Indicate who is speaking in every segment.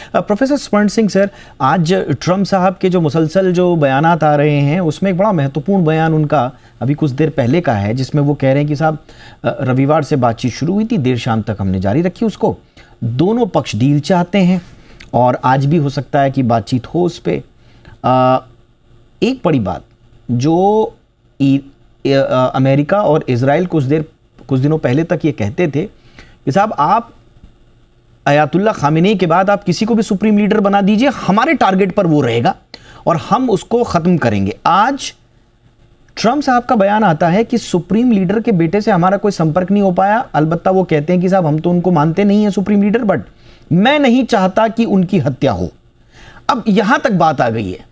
Speaker 1: Professor स्वर्ण Singh sir, आज Trump साहब के जो मुसलसल जो बयानात आ रहे हैं उसमें एक बड़ा महत्वपूर्ण बयान उनका अभी कुछ देर पहले का है, जिसमें वो कह रहे हैं कि साहब रविवार से बातचीत शुरू हुई थी, देर शाम तक हमने जारी रखी उसको, दोनों पक्ष डील चाहते हैं और आज भी हो सकता है कि बातचीत हो उस पर। एक बड़ी बात जो अमेरिका और इजराइल कुछ दिनों पहले तक ये कहते थे कि साहब आप अयातुल्ला खामेनी के बाद आप किसी को भी सुप्रीम लीडर बना दीजिए, हमारे टारगेट पर वो रहेगा और हम उसको खत्म करेंगे। आज ट्रम्प साहब का बयान आता है कि सुप्रीम लीडर के बेटे से हमारा कोई संपर्क नहीं हो पाया, अलबत्ता वो कहते हैं कि साहब हम तो उनको मानते नहीं है सुप्रीम लीडर, बट मैं नहीं चाहता कि उनकी हत्या हो। अब यहां तक बात आ गई है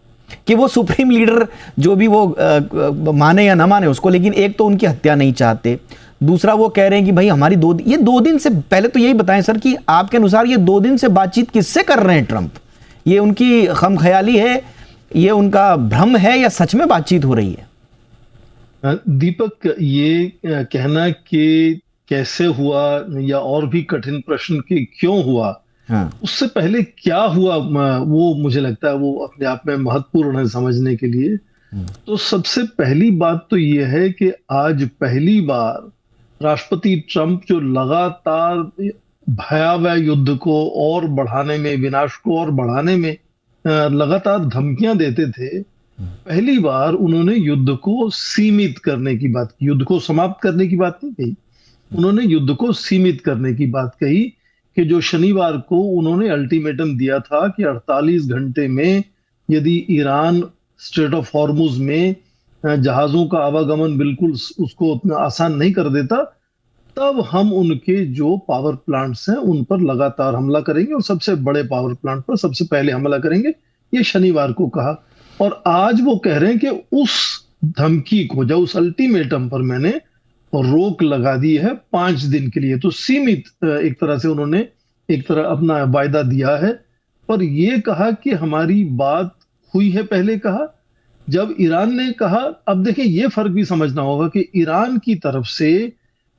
Speaker 1: कि वो सुप्रीम लीडर जो भी वो माने या ना माने उसको, लेकिन एक तो उनकी हत्या नहीं चाहते, दूसरा वो कह रहे हैं कि भाई हमारी ये 2 दिन से, पहले तो यही बताएं सर कि आपके अनुसार ये 2 दिन से बातचीत किससे कर रहे हैं ट्रंप? ये उनकी खमख्याली है, ये उनका भ्रम है, या सच में बातचीत हो रही है?
Speaker 2: दीपक, ये कहना कि कैसे हुआ या और भी कठिन प्रश्न कि क्यों हुआ,
Speaker 1: हाँ।
Speaker 2: उससे पहले क्या हुआ, वो मुझे लगता है वो अपने आप में महत्वपूर्ण है समझने के लिए। तो सबसे पहली बात तो ये है कि आज पहली बार राष्ट्रपति ट्रंप जो लगातार भयावह युद्ध को और बढ़ाने में, विनाश को और बढ़ाने में लगातार धमकियां देते थे, पहली बार उन्होंने युद्ध को सीमित करने की बात की। युद्ध को समाप्त करने की बात नहीं कही, उन्होंने युद्ध को सीमित करने की बात कही कि जो शनिवार को उन्होंने अल्टीमेटम दिया था कि 48 घंटे में यदि ईरान स्ट्रेट ऑफ हॉर्मुज में जहाजों का आवागमन बिल्कुल उसको उतना आसान नहीं कर देता, तब हम उनके जो पावर प्लांट्स हैं उन पर लगातार हमला करेंगे और सबसे बड़े पावर प्लांट पर सबसे पहले हमला करेंगे। ये शनिवार को कहा और आज वो कह रहे हैं कि उस धमकी को, जो उस अल्टीमेटम पर मैंने रोक लगा दी है 5 दिन के लिए, तो सीमित एक तरह से उन्होंने एक तरह अपना वायदा दिया है। पर ये कहा कि हमारी बात हुई है, पहले कहा। जब ईरान ने कहा, अब देखिए ये फर्क भी समझना होगा कि ईरान की तरफ से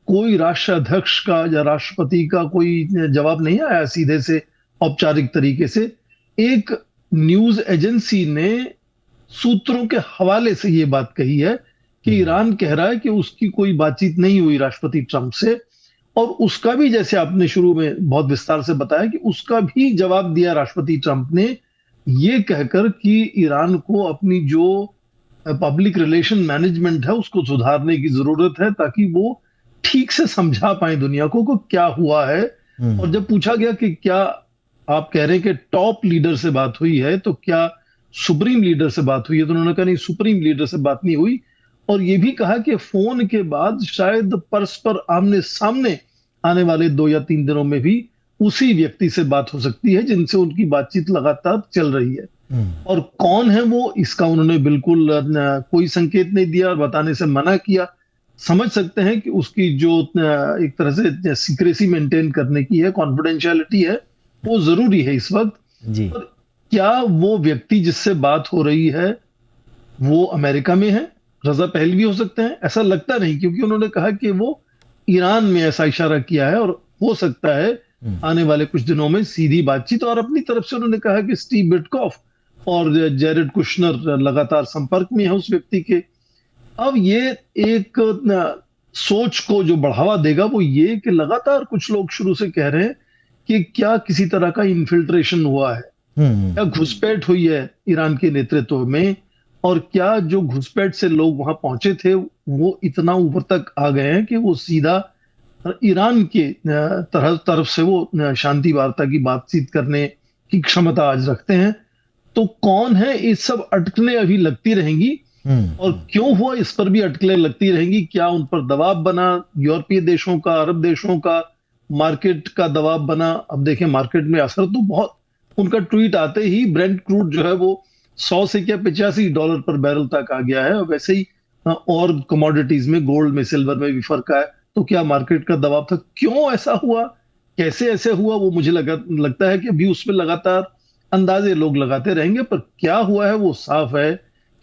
Speaker 2: कोई राष्ट्राध्यक्ष का या राष्ट्रपति का कोई जवाब नहीं आया सीधे से औपचारिक तरीके से। एक न्यूज एजेंसी ने सूत्रों के हवाले से ये बात कही है कि ईरान कह रहा है कि उसकी कोई बातचीत नहीं हुई राष्ट्रपति ट्रंप से, और उसका भी, जैसे आपने शुरू में बहुत विस्तार से बताया, कि उसका भी जवाब दिया राष्ट्रपति ट्रंप ने ये कहकर कि ईरान को अपनी जो पब्लिक रिलेशन मैनेजमेंट है उसको सुधारने की जरूरत है ताकि वो ठीक से समझा पाए दुनिया को क्या हुआ है। और जब पूछा गया कि क्या आप कह रहे हैं कि टॉप लीडर से बात हुई है, तो क्या सुप्रीम लीडर से बात हुई है, तो उन्होंने कहा नहीं, सुप्रीम लीडर से बात नहीं हुई। और ये भी कहा कि फोन के बाद शायद परस्पर आमने सामने आने वाले 2 या 3 दिनों में भी उसी व्यक्ति से बात हो सकती है जिनसे उनकी बातचीत लगातार चल रही है। और कौन है वो, इसका उन्होंने बिल्कुल कोई संकेत नहीं दिया और बताने से मना किया। समझ सकते हैं कि उसकी जो एक तरह से सीक्रेसी मेंटेन करने की है, कॉन्फिडेंशियलिटी है, वो जरूरी है इस वक्त
Speaker 1: जी।
Speaker 2: पर क्या वो व्यक्ति जिससे बात हो रही है वो अमेरिका में है? रजा पहलवी हो सकते हैं? ऐसा लगता नहीं, क्योंकि उन्होंने कहा कि वो ईरान में ऐसा इशारा किया है और हो सकता है आने वाले कुछ दिनों में सीधी बातचीत। और अपनी तरफ से उन्होंने कहा कि स्टीव विटकॉफ और जेरेड कुशनर लगातार संपर्क में है उस व्यक्ति के। अब ये एक सोच को जो बढ़ावा देगा वो ये कि लगातार कुछ लोग शुरू से कह रहे हैं कि क्या किसी तरह का इन्फिल्ट्रेशन हुआ है, क्या घुसपैठ हुई है ईरान के नेतृत्व में, और क्या जो घुसपैठ से लोग वहां पहुंचे थे वो इतना ऊपर तक आ गए हैं कि वो सीधा ईरान के तरफ से वो शांति वार्ता की बातचीत करने की क्षमता आज रखते हैं। तो कौन है, ये सब अटकलें अभी लगती रहेंगी और क्यों हुआ इस पर भी अटकलें लगती रहेंगी। क्या उन पर दबाव बना, यूरोपीय देशों का, अरब देशों का, मार्केट का दबाव बना? अब देखें मार्केट में असर तो बहुत, उनका ट्वीट आते ही ब्रेंट क्रूड जो है वो 100 से क्या $85 पर बैरल तक आ गया है। वैसे ही और कमोडिटीज में, गोल्ड में, सिल्वर में भी फर्क आया। तो क्या मार्केट का दबाव था? क्यों ऐसा हुआ, कैसे ऐसे हुआ, वो मुझे लगता है कि अभी उसमें लगातार अंदाजे लोग लगाते रहेंगे। पर क्या हुआ है वो साफ है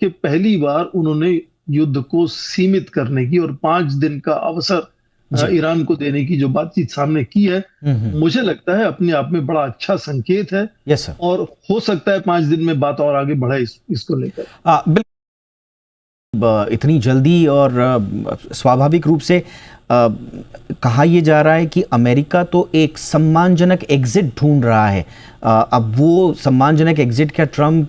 Speaker 2: कि पहली बार उन्होंने युद्ध को सीमित करने की और 5 दिन का अवसर ईरान को देने की जो बातचीत सामने की है, मुझे लगता है अपने आप में बड़ा अच्छा संकेत है।
Speaker 1: Yes sir.
Speaker 2: और हो सकता है 5 दिन में बात और आगे बढ़े इसको लेकर।
Speaker 1: बिल्कुल इतनी जल्दी और स्वाभाविक रूप से कहा यह जा रहा है कि अमेरिका तो एक सम्मानजनक एग्जिट ढूंढ रहा है। अब वो सम्मानजनक एग्जिट क्या ट्रम्प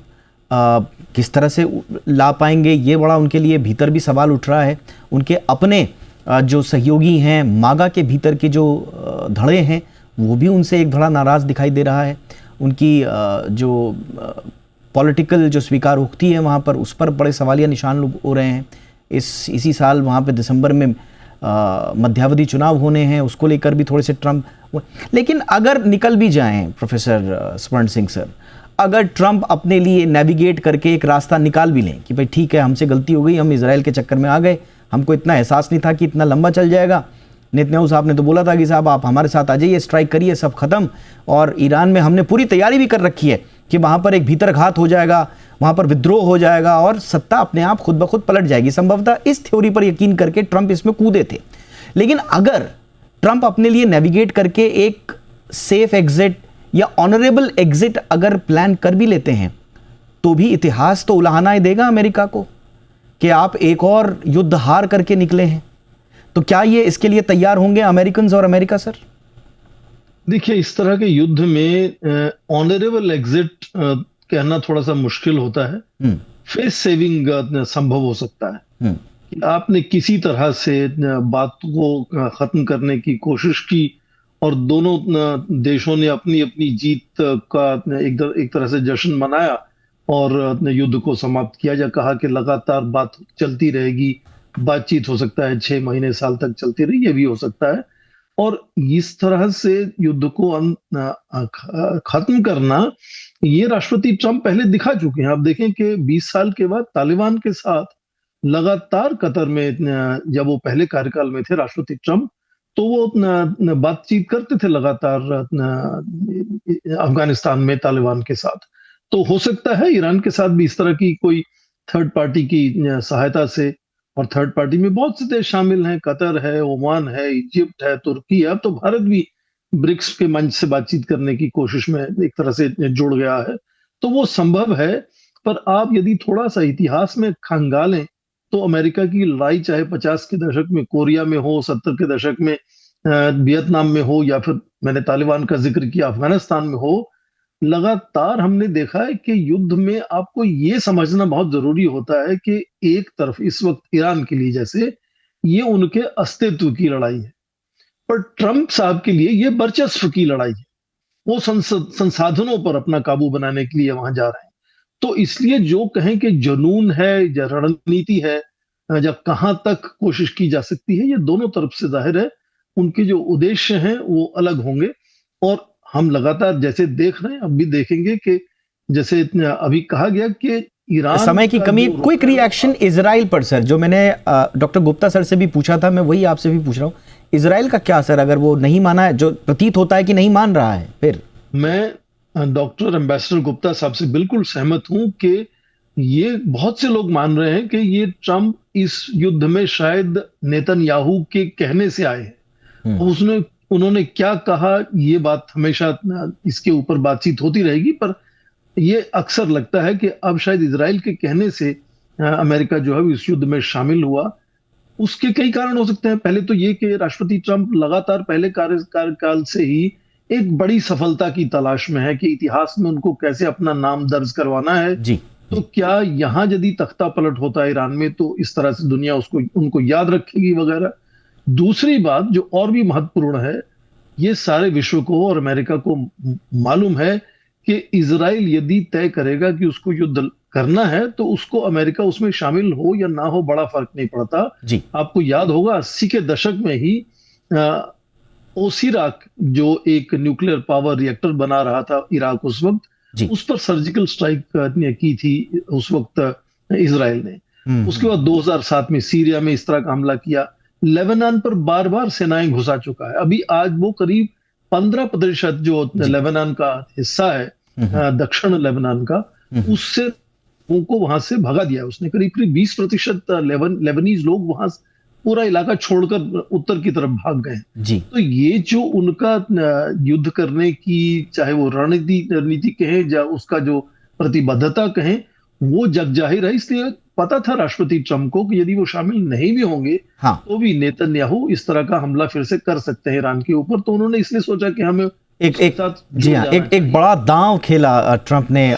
Speaker 1: किस तरह से ला पाएंगे, ये बड़ा उनके लिए भीतर भी सवाल उठ रहा है। उनके अपने जो सहयोगी हैं मागा के भीतर के जो धड़े हैं वो भी उनसे एक धड़ा नाराज दिखाई दे रहा है। उनकी जो पॉलिटिकल जो स्वीकारोक्ति है वहाँ पर, उस पर बड़े सवालिया निशान हो रहे हैं। इसी साल वहाँ पे दिसंबर में मध्यावधि चुनाव होने हैं, उसको लेकर भी थोड़े से ट्रम्प। लेकिन अगर निकल भी जाएं प्रोफेसर स्वर्ण सिंह सर, अगर ट्रम्प अपने लिए नेविगेट करके एक रास्ता निकाल भी लें कि भाई ठीक है हमसे गलती हो गई, हम इजराइल के चक्कर में आ गए, हमको इतना एहसास नहीं था कि इतना लंबा चल जाएगा। नेतन्याहू साहब ने तो बोला था कि साहब आप हमारे साथ आ जाइए, स्ट्राइक करिए, सब खत्म। और ईरान में हमने पूरी तैयारी भी कर रखी है कि वहाँ पर एक भीतरघात हो जाएगा, वहाँ पर विद्रोह हो जाएगा और सत्ता अपने आप खुद ब खुद पलट जाएगी। संभवतः इस थ्योरी पर यकीन करके ट्रम्प इसमें कूदे थे। लेकिन अगर ट्रम्प अपने लिए नेविगेट करके एक सेफ एग्जिट या ऑनरेबल एग्जिट अगर प्लान कर भी लेते हैं, तो भी इतिहास तो उलाहना देगा अमेरिका को कि आप एक और युद्ध हार करके निकले हैं। तो क्या ये इसके लिए तैयार होंगे अमेरिकन्स और अमेरिका सर?
Speaker 2: देखिए, इस तरह के युद्ध में ऑनरेबल एग्जिट कहना थोड़ा सा मुश्किल होता है। फेस सेविंग संभव हो सकता है कि आपने किसी तरह से बात को खत्म करने की कोशिश की और दोनों देशों ने अपनी अपनी जीत का एक तरह से जश्न मनाया और युद्ध को समाप्त किया, या कहा कि लगातार बात चलती रहेगी, बातचीत हो सकता है 6 महीने साल तक चलती रही, ये भी हो सकता है। और इस तरह से युद्ध को खत्म करना, ये राष्ट्रपति ट्रम्प पहले दिखा चुके हैं। आप देखें कि 20 साल के बाद तालिबान के साथ लगातार कतर में, जब वो पहले कार्यकाल में थे राष्ट्रपति ट्रम्प, तो वो बातचीत करते थे लगातार अफगानिस्तान में तालिबान के साथ। तो हो सकता है ईरान के साथ भी इस तरह की कोई थर्ड पार्टी की सहायता से, और थर्ड पार्टी में बहुत से देश शामिल हैं, कतर है, ओमान है, इजिप्ट है, तुर्की है, अब तो भारत भी ब्रिक्स के मंच से बातचीत करने की कोशिश में एक तरह से जुड़ गया है। तो वो संभव है। पर आप यदि थोड़ा सा इतिहास में खंगालें तो अमेरिका की लड़ाई चाहे 50 के दशक में कोरिया में हो, 70 के दशक में वियतनाम में हो, या फिर मैंने तालिबान का जिक्र किया अफगानिस्तान में हो, लगातार हमने देखा है कि युद्ध में आपको ये समझना बहुत जरूरी होता है कि एक तरफ इस वक्त ईरान के लिए जैसे ये उनके अस्तित्व की लड़ाई है, पर ट्रम्प साहब के लिए ये वर्चस्व की लड़ाई है। वो संसाधनों पर अपना काबू बनाने के लिए वहां जा रहे हैं। तो इसलिए जो कहें कि जुनून है या रणनीति है या कहां तक कोशिश की जा सकती है, ये दोनों तरफ से जाहिर है उनके जो उद्देश्य हैं वो अलग होंगे। और हम लगातार जैसे देख रहे हैं, अब भी देखेंगे कि जैसे अभी कहा गया कि ईरान
Speaker 1: समय की कमी, क्विक रिएक्शन इजराइल पर सर, जो मैंने डॉक्टर गुप्ता सर से भी पूछा था, मैं वही आपसे भी पूछ रहा हूँ, इजराइल का क्या सर, अगर वो नहीं माना है, जो प्रतीत होता है कि नहीं मान रहा है, फिर?
Speaker 2: मैं डॉक्टर एम्बेसडर गुप्ता साहब से बिल्कुल सहमत हूं कि ये बहुत से लोग मान रहे हैं कि ये ट्रम्प इस युद्ध में शायद नेतन्याहू के कहने से आए हैं। उन्होंने क्या कहा, ये बात हमेशा इसके ऊपर बातचीत होती रहेगी, पर ये अक्सर लगता है कि अब शायद इजराइल के कहने से अमेरिका जो है इस युद्ध में शामिल हुआ। उसके कई कारण हो सकते हैं। पहले तो ये कि राष्ट्रपति ट्रम्प लगातार पहले कार्यकाल से ही एक बड़ी सफलता की तलाश में है कि इतिहास में उनको कैसे अपना नाम दर्ज करवाना है।
Speaker 1: जी।
Speaker 2: तो क्या यहाँ यदि तख्ता पलट होता है ईरान में, तो इस तरह से दुनिया उनको याद रखेगी वगैरह। दूसरी बात जो और भी महत्वपूर्ण है, ये सारे विश्व को और अमेरिका को मालूम है कि इजराइल यदि तय करेगा कि उसको युद्ध करना है, तो उसको अमेरिका उसमें शामिल हो या ना हो बड़ा फर्क नहीं पड़ता।
Speaker 1: जी।
Speaker 2: आपको याद होगा 80 के दशक में ही ओसिराक, जो एक न्यूक्लियर पावर रिएक्टर बना रहा था इराक उस वक्त, उस पर सर्जिकल स्ट्राइक की थी उस वक्त इजराइल ने। उसके बाद 2007 में सीरिया में इस तरह का हमला किया। लेबनान पर बार बार सेनाएं घुसा चुका है। अभी आज वो करीब 15% जो लेबनान का हिस्सा है, दक्षिण लेबनान का, उससे उनको वहां से भगा दिया उसने। करीब 20% लेबनीज लोग वहां पूरा इलाका छोड़कर उत्तर की तरफ भाग गए।
Speaker 1: जी।
Speaker 2: तो ये जो उनका युद्ध करने की, चाहे वो रणनीति कहें या उसका जो प्रतिबद्धता कहें, वो जग जाहिर है। इसलिए पता था राष्ट्रपति ट्रंप को कि यदि वो शामिल नहीं भी होंगे
Speaker 1: हाँ।
Speaker 2: तो भी नेतन्याहू इस तरह का हमला फिर से कर सकते हैं ईरान के ऊपर। तो उन्होंने इसलिए सोचा कि हमें
Speaker 1: एक
Speaker 2: उसके
Speaker 1: एक
Speaker 2: साथ
Speaker 1: जी
Speaker 2: जुड़
Speaker 1: हाँ,
Speaker 2: जाना
Speaker 1: एक बड़ा दांव खेला ट्रंप ने।